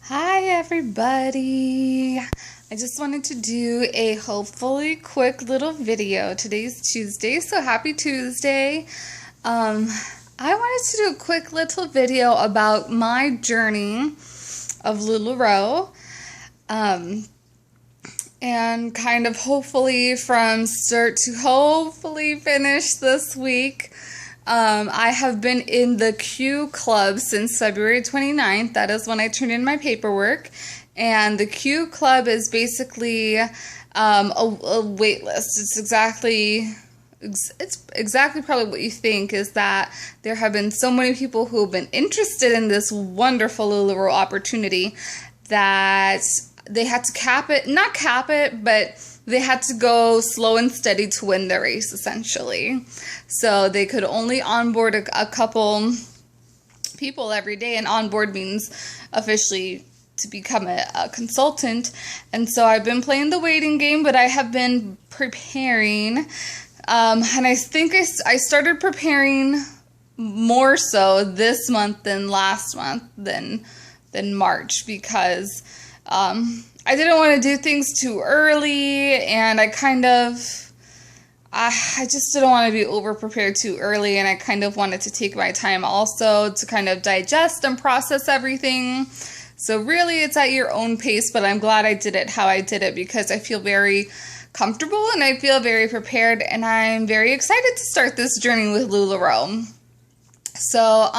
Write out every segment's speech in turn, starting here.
Hi everybody! I just wanted to do a hopefully quick little video. Today's Tuesday, so happy Tuesday. I wanted to do a quick little video about my journey of LuLaRoe. And kind of hopefully from start to hopefully finish this week. I have been in the Q Club since February 29th. That is when I turned in my paperwork. And the Q Club is basically a wait list. It's exactly probably what you think, is that there have been so many people who have been interested in this wonderful LuLaRoe opportunity that they had to not cap it, but they had to go slow and steady to win the race, essentially. So they could only onboard a couple people every day, and onboard means officially to become a consultant. And so I've been playing the waiting game, but I have been preparing. And I think I started preparing more so this month than last month than March, because I didn't want to do things too early, and I just didn't want to be over prepared too early, and I kind of wanted to take my time also to kind of digest and process everything. So really it's at your own pace, but I'm glad I did it how I did it, because I feel very comfortable and I feel very prepared, and I'm very excited to start this journey with LuLaRoe. So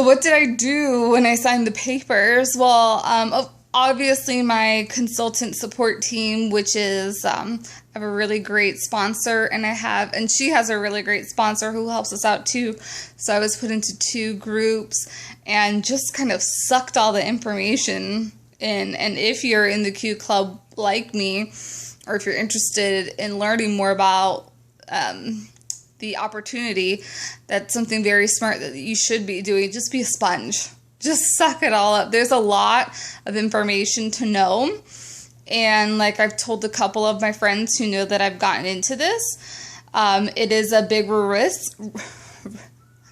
what did I do when I signed the papers? Well, obviously my consultant support team, which is, I have a really great sponsor, and she has a really great sponsor who helps us out too. So I was put into 2 groups and just kind of sucked all the information in. And if you're in the Q Club like me, or if you're interested in learning more about the opportunity, that's something very smart that you should be doing. Just be a sponge. Just suck it all up. There's a lot of information to know. And like I've told a couple of my friends who know that I've gotten into this, it is a big risk.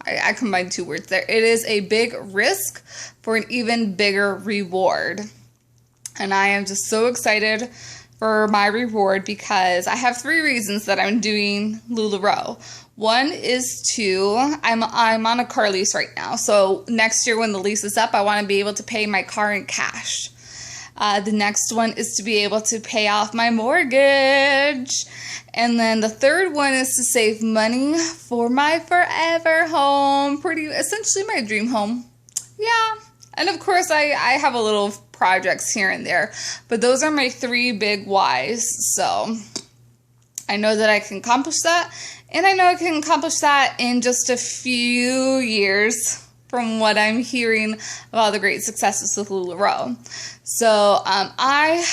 I combined 2 words there. It is a big risk for an even bigger reward. And I am just so excited for my reward, because I have 3 reasons that I'm doing LuLaRoe. One is I'm on a car lease right now. So next year when the lease is up, I want to be able to pay my car in cash. The next one is to be able to pay off my mortgage. And then the third one is to save money for my forever home. Essentially my dream home. Yeah. And of course I have a little projects here and there, but those are my 3 big whys. So I know that I can accomplish that, and I know I can accomplish that in just a few years from what I'm hearing about the great successes with LuLaRoe. So I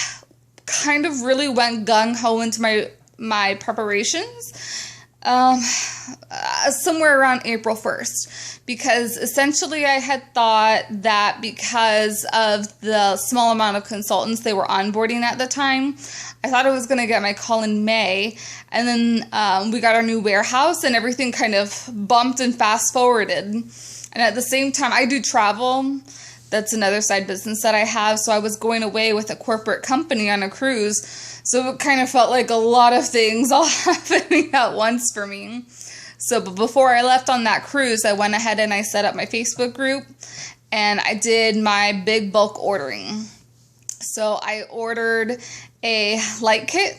kind of really went gung-ho into my preparations somewhere around April 1st, because essentially I had thought that because of the small amount of consultants they were onboarding at the time, I thought I was going to get my call in May, and then we got our new warehouse and everything kind of bumped and fast forwarded. And at the same time, I do travel. That's another side business that I have. So I was going away with a corporate company on a cruise. So it kind of felt like a lot of things all happening at once for me. So but before I left on that cruise, I went ahead and I set up my Facebook group, and I did my big bulk ordering. So I ordered a light kit,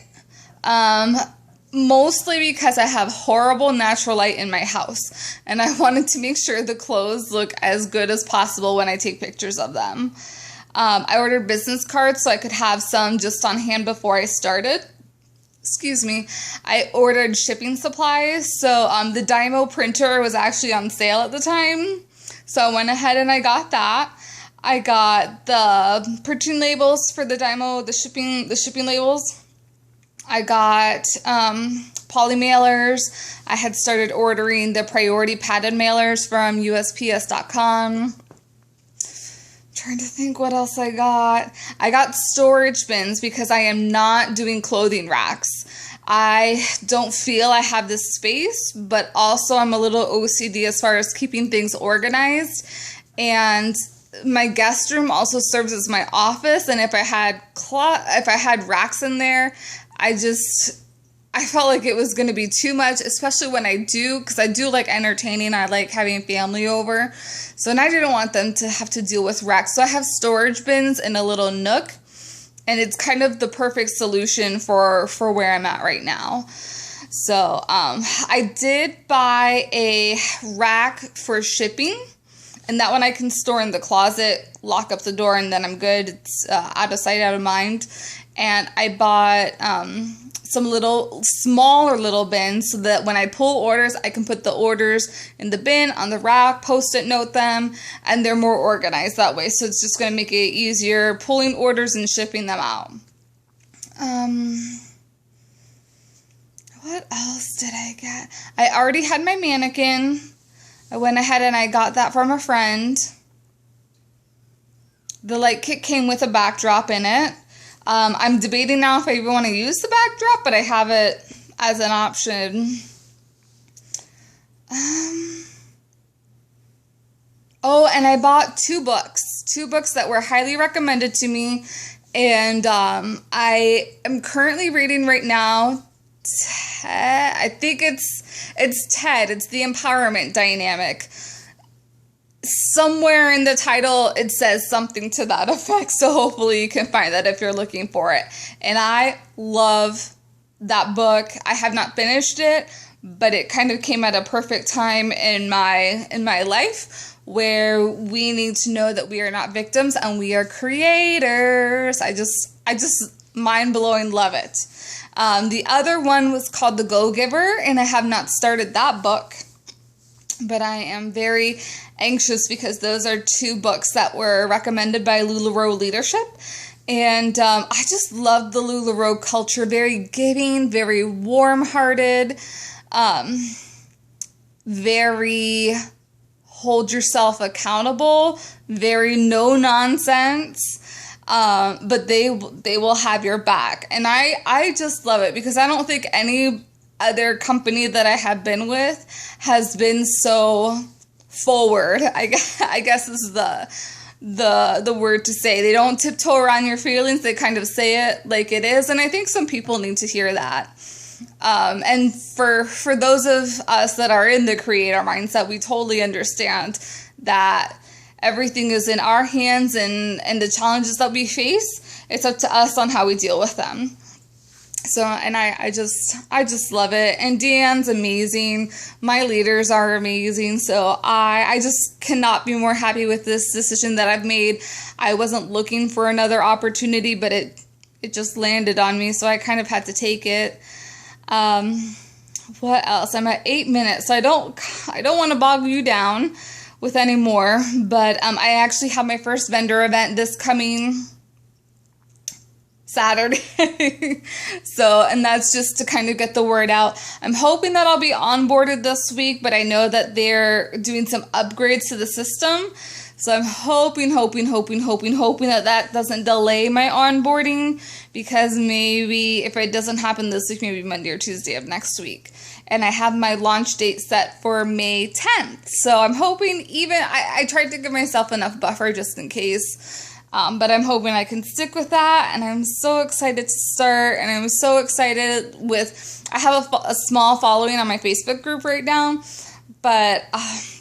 mostly because I have horrible natural light in my house, and I wanted to make sure the clothes look as good as possible when I take pictures of them. I ordered business cards so I could have some just on hand before I started. Excuse me. I ordered shipping supplies. So the Dymo printer was actually on sale at the time, so I went ahead and I got that. I got the printing labels for the Dymo, the shipping labels. I got poly mailers. I had started ordering the priority padded mailers from USPS.com. Trying to think what else I got. I got storage bins because I am not doing clothing racks. I don't feel I have this space, but also I'm a little OCD as far as keeping things organized. And my guest room also serves as my office, and if I had racks in there, I felt like it was going to be too much, especially when because I do like entertaining. I like having family over. So, and I didn't want them to have to deal with racks. So I have storage bins in a little nook, and it's kind of the perfect solution for where I'm at right now. So, I did buy a rack for shipping, and that one I can store in the closet, lock up the door, and then I'm good. It's out of sight, out of mind. And I bought some smaller little bins so that when I pull orders, I can put the orders in the bin on the rack, post-it note them, and they're more organized that way. So it's just going to make it easier pulling orders and shipping them out. What else did I get? I already had my mannequin. I went ahead and I got that from a friend. The light kit came with a backdrop in it. I'm debating now if I even want to use the backdrop, but I have it as an option. Oh, and I bought two books that were highly recommended to me, and I am currently reading right now. I think it's TED. It's the empowerment dynamic. Somewhere in the title, it says something to that effect, so hopefully you can find that if you're looking for it. And I love that book. I have not finished it, but it kind of came at a perfect time in my life where we need to know that we are not victims and we are creators. I just mind-blowing love it. The other one was called The Go-Giver, and I have not started that book, but I am very anxious because those are two books that were recommended by LuLaRoe Leadership. And I just love the LuLaRoe culture. Very giving, very warm-hearted, very hold yourself accountable, very no-nonsense. But they will have your back. And I just love it because I don't think any other company that I have been with has been so forward. I guess is the word to say. They don't tiptoe around your feelings. They kind of say it like it is. And I think some people need to hear that. And for those of us that are in the creator mindset, we totally understand that everything is in our hands, and the challenges that we face, it's up to us on how we deal with them. So, and I just love it. And Deanne's amazing. My leaders are amazing. So I just cannot be more happy with this decision that I've made. I wasn't looking for another opportunity, but it just landed on me. So I kind of had to take it. What else? I'm at 8 minutes. So I don't want to bog you down with any more, but I actually have my first vendor event this coming Saturday. So, and that's just to kind of get the word out. I'm hoping that I'll be onboarded this week, but I know that they're doing some upgrades to the system. So I'm hoping that doesn't delay my onboarding, because maybe if it doesn't happen this week, maybe Monday or Tuesday of next week. And I have my launch date set for May 10th. So I'm hoping I tried to give myself enough buffer just in case. But I'm hoping I can stick with that, and I'm so excited to start, and I'm so excited I have a small following on my Facebook group right now, but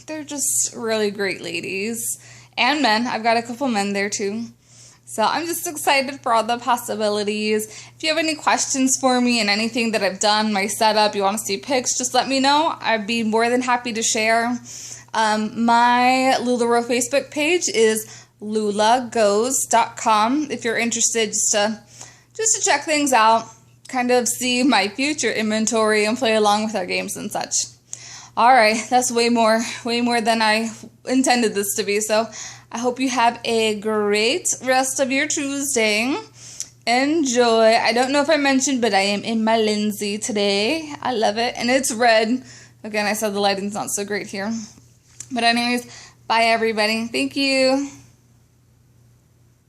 they're just really great ladies, and men. I've got a couple men there too. So I'm just excited for all the possibilities. If you have any questions for me and anything that I've done, my setup, you want to see pics, just let me know. I'd be more than happy to share. My LuLaRoe Facebook page is lulagoes.com if you're interested, just to check things out, kind of see my future inventory and play along with our games and such. All right, that's way more than I intended this to be. So I hope you have a great rest of your Tuesday. Enjoy. I don't know if I mentioned, but I am in my Lindsay today. I love it, and it's red. Again, I said the lighting's not so great here. But anyways, bye everybody. Thank you.